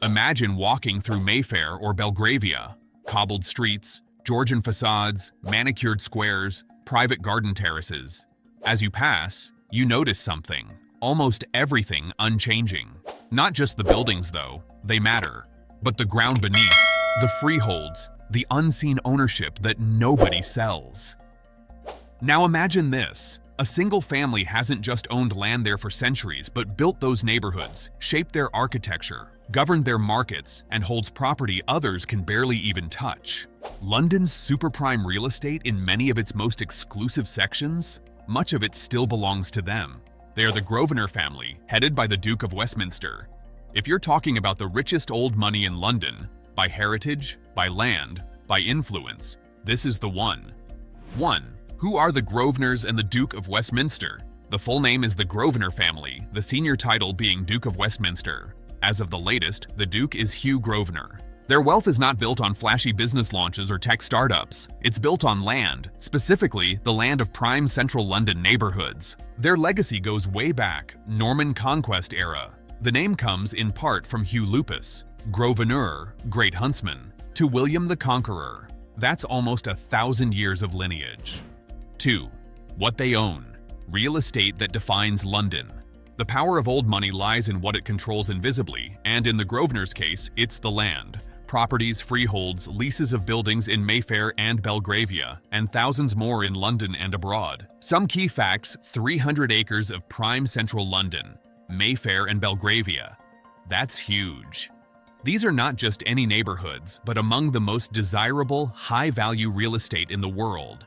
Imagine walking through Mayfair or Belgravia. Cobbled streets, Georgian facades, manicured squares, private garden terraces. As you pass, you notice something. Almost everything unchanging. Not just the buildings, though, they matter. But the ground beneath, the freeholds, the unseen ownership that nobody sells. Now imagine this. A single family hasn't just owned land there for centuries, but built those neighborhoods, shaped their architecture, governed their markets, and holds property others can barely even touch. London's superprime real estate in many of its most exclusive sections, much of it still belongs to them. They are the Grosvenor family, headed by the Duke of Westminster. If you're talking about the richest old money in London, by heritage, by land, by influence, this is the one. 1. Who are the Grosvenors and the Duke of Westminster? The full name is the Grosvenor family, the senior title being Duke of Westminster. As of the latest, the Duke is Hugh Grosvenor. Their wealth is not built on flashy business launches or tech startups. It's built on land, specifically the land of prime central London neighborhoods. Their legacy goes way back, Norman Conquest era. The name comes in part from Hugh Lupus, Grosvenor, Great Huntsman, to William the Conqueror. That's almost 1,000 years of lineage. 2. What they own. Real estate that defines London. The power of old money lies in what it controls invisibly, and in the Grosvenors' case, it's the land. Properties, freeholds, leases of buildings in Mayfair and Belgravia, and thousands more in London and abroad. Some key facts: 300 acres of prime central London, Mayfair and Belgravia. That's huge. These are not just any neighborhoods, but among the most desirable, high-value real estate in the world.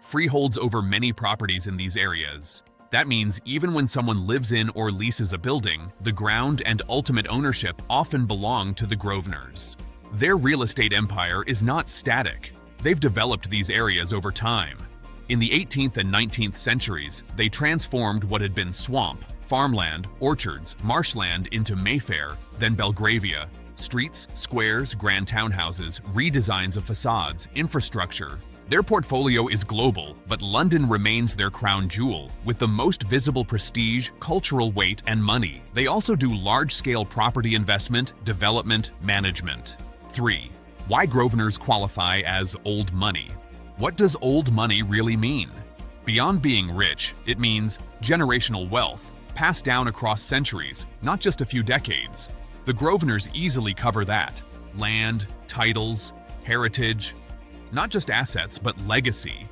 Freeholds over many properties in these areas. That means even when someone lives in or leases a building, the ground and ultimate ownership often belong to the Grosvenors. Their real estate empire is not static. They've developed these areas over time. In the 18th and 19th centuries, they transformed what had been swamp, farmland, orchards, marshland into Mayfair, then Belgravia. Streets, squares, grand townhouses, redesigns of facades, infrastructure. Their portfolio is global, but London remains their crown jewel, with the most visible prestige, cultural weight, and money. They also do large-scale property investment, development, management. 3. Why Grosvenors qualify as old money. What does old money really mean? Beyond being rich, it means generational wealth, passed down across centuries, not just a few decades. The Grosvenors easily cover that. Land, titles, heritage. Not just assets, but legacy.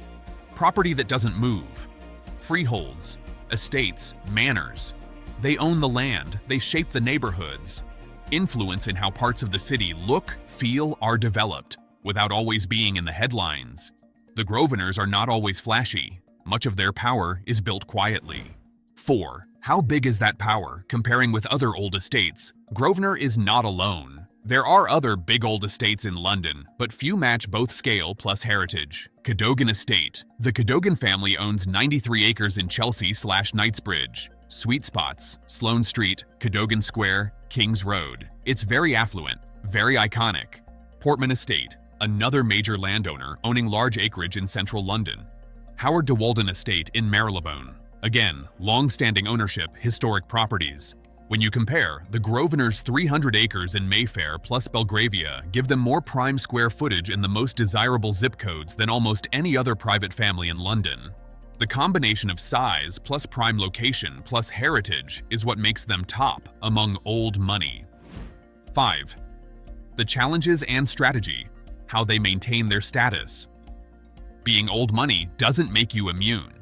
Property that doesn't move. Freeholds, estates, manors. They own the land, they shape the neighborhoods. Influence in how parts of the city look, feel, are developed, without always being in the headlines. The Grosvenors are not always flashy. Much of their power is built quietly. 4. How big is that power, comparing with other old estates? Grosvenor is not alone. There are other big old estates in London, but few match both scale plus heritage. Cadogan Estate. The Cadogan family owns 93 acres in Chelsea/Knightsbridge. Sweet spots: Sloane Street, Cadogan Square, King's Road. It's very affluent, very iconic. Portman Estate. Another major landowner owning large acreage in central London. Howard de Walden Estate in Marylebone. Again, long-standing ownership, historic properties. When you compare, the Grosvenors' 300 acres in Mayfair plus Belgravia give them more prime square footage in the most desirable zip codes than almost any other private family in London. The combination of size plus prime location plus heritage is what makes them top among old money. 5. The challenges and strategy. How they maintain their status. Being old money doesn't make you immune.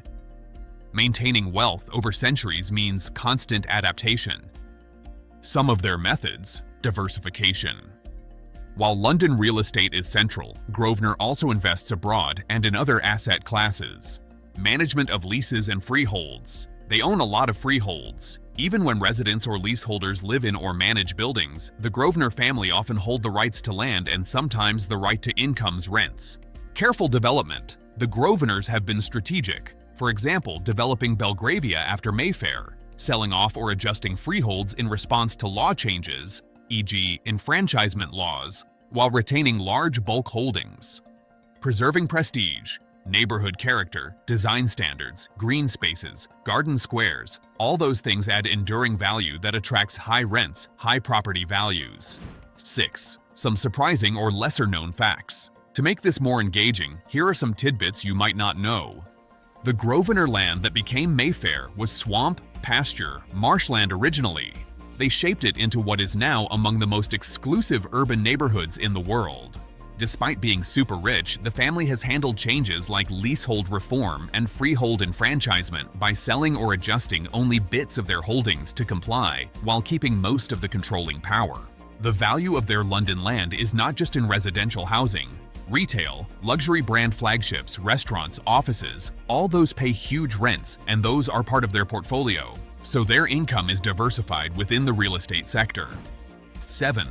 Maintaining wealth over centuries means constant adaptation. Some of their methods: diversification. While London real estate is central, Grosvenor also invests abroad and in other asset classes. Management of leases and freeholds. They own a lot of freeholds. Even when residents or leaseholders live in or manage buildings, the Grosvenor family often hold the rights to land and sometimes the right to income's rents. Careful development. The Grosvenors have been strategic. For example, developing Belgravia after Mayfair, selling off or adjusting freeholds in response to law changes, e.g. enfranchisement laws, while retaining large bulk holdings. Preserving prestige. neighborhood character, design standards, green spaces, garden squares, all those things add enduring value that attracts high rents, high property values. 6. Some surprising or lesser-known facts. To make this more engaging, here are some tidbits you might not know. The Grosvenor land that became Mayfair was swamp, pasture, marshland originally. They shaped it into what is now among the most exclusive urban neighborhoods in the world. Despite being super rich, the family has handled changes like leasehold reform and freehold enfranchisement by selling or adjusting only bits of their holdings to comply, while keeping most of the controlling power. The value of their London land is not just in residential housing. Retail, luxury brand flagships, restaurants, offices, all those pay huge rents, and those are part of their portfolio, so their income is diversified within the real estate sector. 7.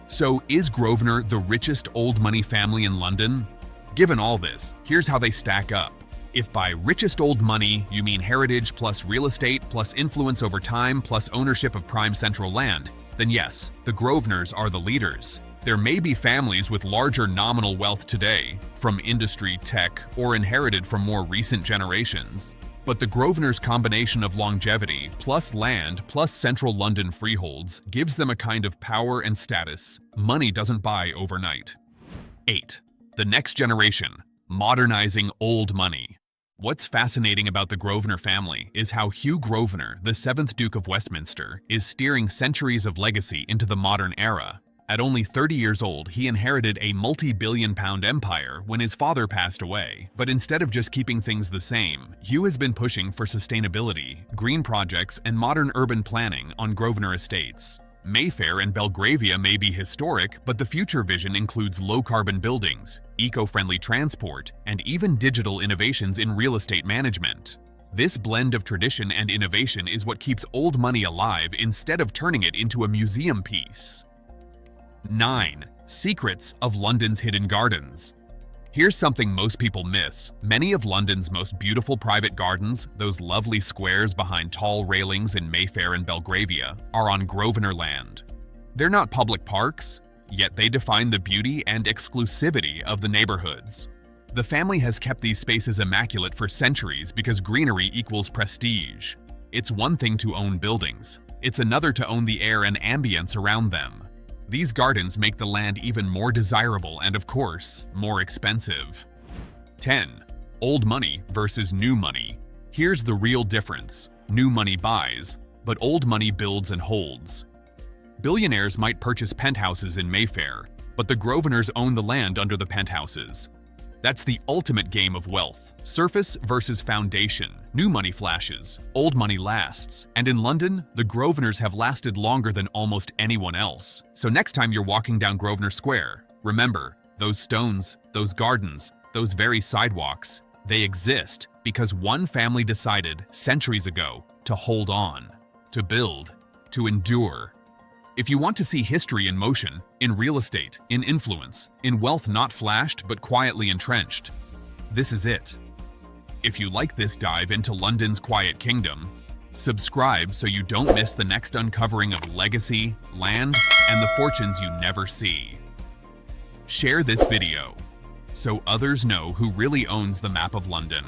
So, is Grosvenor the richest old money family in London? Given all this, here's how they stack up. If by richest old money you mean heritage plus real estate plus influence over time plus ownership of prime central land, then yes, the Grosvenors are the leaders. There may be families with larger nominal wealth today, from industry, tech, or inherited from more recent generations. But the Grosvenors' combination of longevity, plus land, plus central London freeholds gives them a kind of power and status money doesn't buy overnight. 8. The next generation, modernizing old money. What's fascinating about the Grosvenor family is how Hugh Grosvenor, the 7th Duke of Westminster, is steering centuries of legacy into the modern era. At only 30 years old, he inherited a multi-billion-pound empire when his father passed away. But instead of just keeping things the same, Hugh has been pushing for sustainability, green projects, and modern urban planning on Grosvenor estates. Mayfair and Belgravia may be historic, but the future vision includes low-carbon buildings, eco-friendly transport, and even digital innovations in real estate management. This blend of tradition and innovation is what keeps old money alive instead of turning it into a museum piece. 9. Secrets of London's hidden gardens. Here's something most people miss. Many of London's most beautiful private gardens, those lovely squares behind tall railings in Mayfair and Belgravia, are on Grosvenor land. They're not public parks, yet they define the beauty and exclusivity of the neighborhoods. The family has kept these spaces immaculate for centuries because greenery equals prestige. It's one thing to own buildings. It's another to own the air and ambience around them. These gardens make the land even more desirable and, of course, more expensive. 10. Old money versus new money. Here's the real difference. New money buys, but old money builds and holds. Billionaires might purchase penthouses in Mayfair, but the Grosvenors own the land under the penthouses. That's the ultimate game of wealth. Surface versus foundation. New money flashes, old money lasts. And in London, the Grosvenors have lasted longer than almost anyone else. So next time you're walking down Grosvenor Square, remember, those stones, those gardens, those very sidewalks, they exist because one family decided centuries ago to hold on, to build, to endure. If you want to see history in motion, in real estate, in influence, in wealth not flashed but quietly entrenched, this is it. If you like this dive into London's quiet kingdom, subscribe so you don't miss the next uncovering of legacy, land, and the fortunes you never see. Share this video so others know who really owns the map of London.